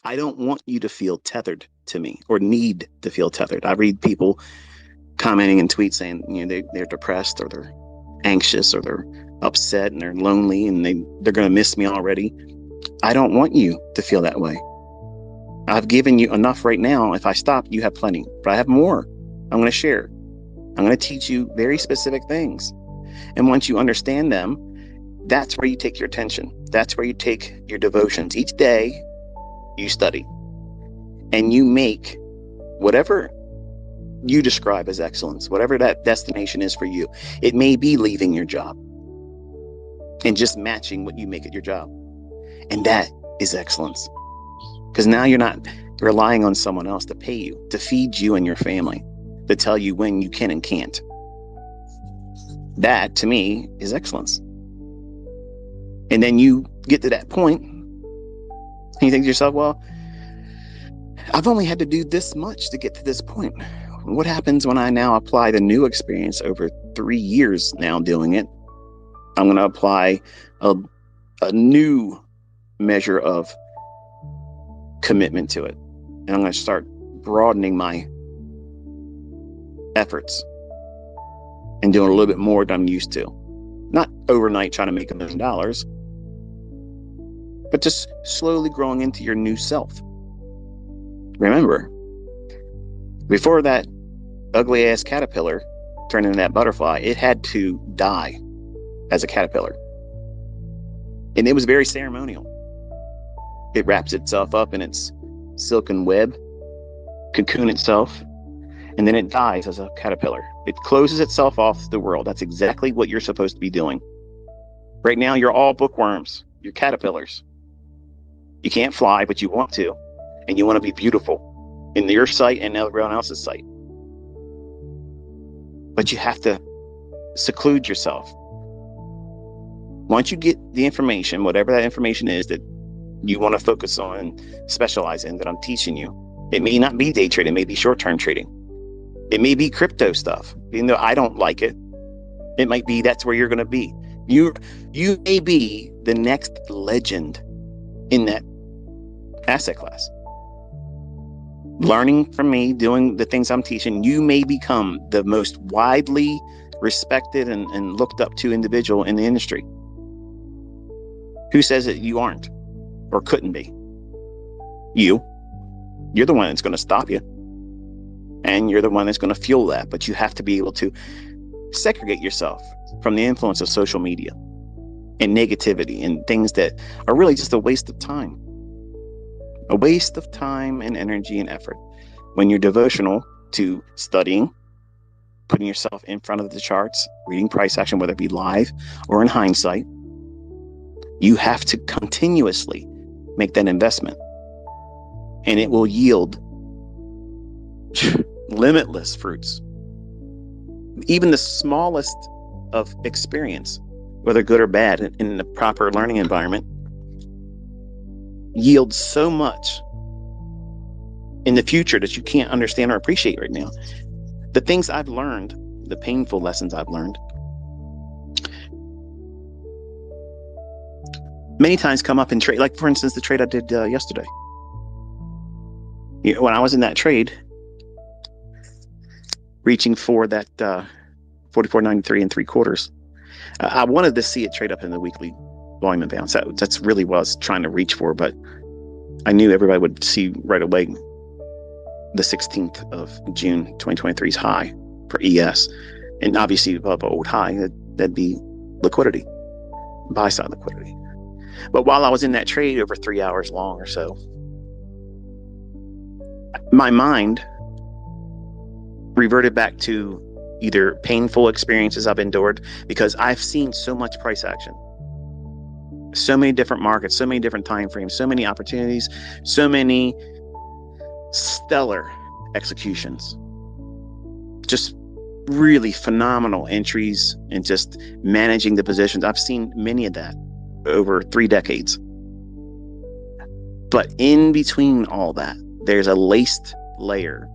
I don't want you to feel tethered to me or need to feel tethered. I read people commenting in tweets saying, they're depressed or they're anxious or they're upset and they're lonely and they're going to miss me already. I don't want you to feel that way. I've given you enough right now. If I stop, you have plenty, but I have more. I'm going to share. I'm going to teach you very specific things. And once you understand them, that's where you take your attention. That's where you take your devotions. Each day you study and you make whatever you describe as excellence, whatever that destination is for you. It may be leaving your job and just matching what you make at your job. And that is excellence. Because now you're not relying on someone else to pay you, to feed you and your family, to tell you when you can and can't. That, to me, is excellence. And then you get to that point, and you think to yourself, well, I've only had to do this much to get to this point. What happens when I now apply the new experience over 3 years now doing it? I'm going to apply a new measure of commitment to it. And I'm going to start broadening my efforts and doing a little bit more than I'm used to. Not overnight trying to make $1 million, but just slowly growing into your new self. Remember, before that ugly ass caterpillar turned into that butterfly, it had to die as a caterpillar. And it was very ceremonial. It wraps itself up in its silken web, cocoon itself, and then it dies as a caterpillar. It closes itself off to the world. That's exactly what you're supposed to be doing. Right now, you're all bookworms. You're caterpillars. You can't fly, but you want to. And you want to be beautiful in your sight and everyone else's sight. But you have to seclude yourself. Once you get the information, whatever that information is that you want to focus on and specialize in that I'm teaching you, it may not be day trading, it may be short-term trading. It may be crypto stuff, even though I don't like it. It might be that's where you're going to be. You may be the next legend in that asset class. Learning from me, doing the things I'm teaching, you may become the most widely respected and looked up to individual in the industry. Who says that you aren't or couldn't be? You're the one that's going to stop you. And you're the one that's going to fuel that. But you have to be able to segregate yourself from the influence of social media and negativity and things that are really just a waste of time. A waste of time and energy and effort. When you're devotional to studying, putting yourself in front of the charts, reading price action, whether it be live or in hindsight, you have to continuously make that investment. And it will yield limitless fruits. Even the smallest of experience, whether good or bad, in the proper learning environment, yields so much in the future that you can't understand or appreciate right now. The things I've learned, the painful lessons I've learned, many times come up in trade. Like, for instance, the trade I did yesterday. When I was in that trade, reaching for that 44.93 and 3/4, I wanted to see it trade up in the weekly volume and bounce. That's really what I was trying to reach for, but I knew everybody would see right away the 16th of June 2023's high for ES, and obviously above old high, that'd be liquidity, buy side liquidity. But while I was in that trade over 3 hours long or so, my mind reverted back to either painful experiences I've endured, because I've seen so much price action, so many different markets, so many different time frames, so many opportunities, so many stellar executions, just really phenomenal entries, and just managing the positions. I've seen many of that over 3 decades. But in between all that, there's a laced layer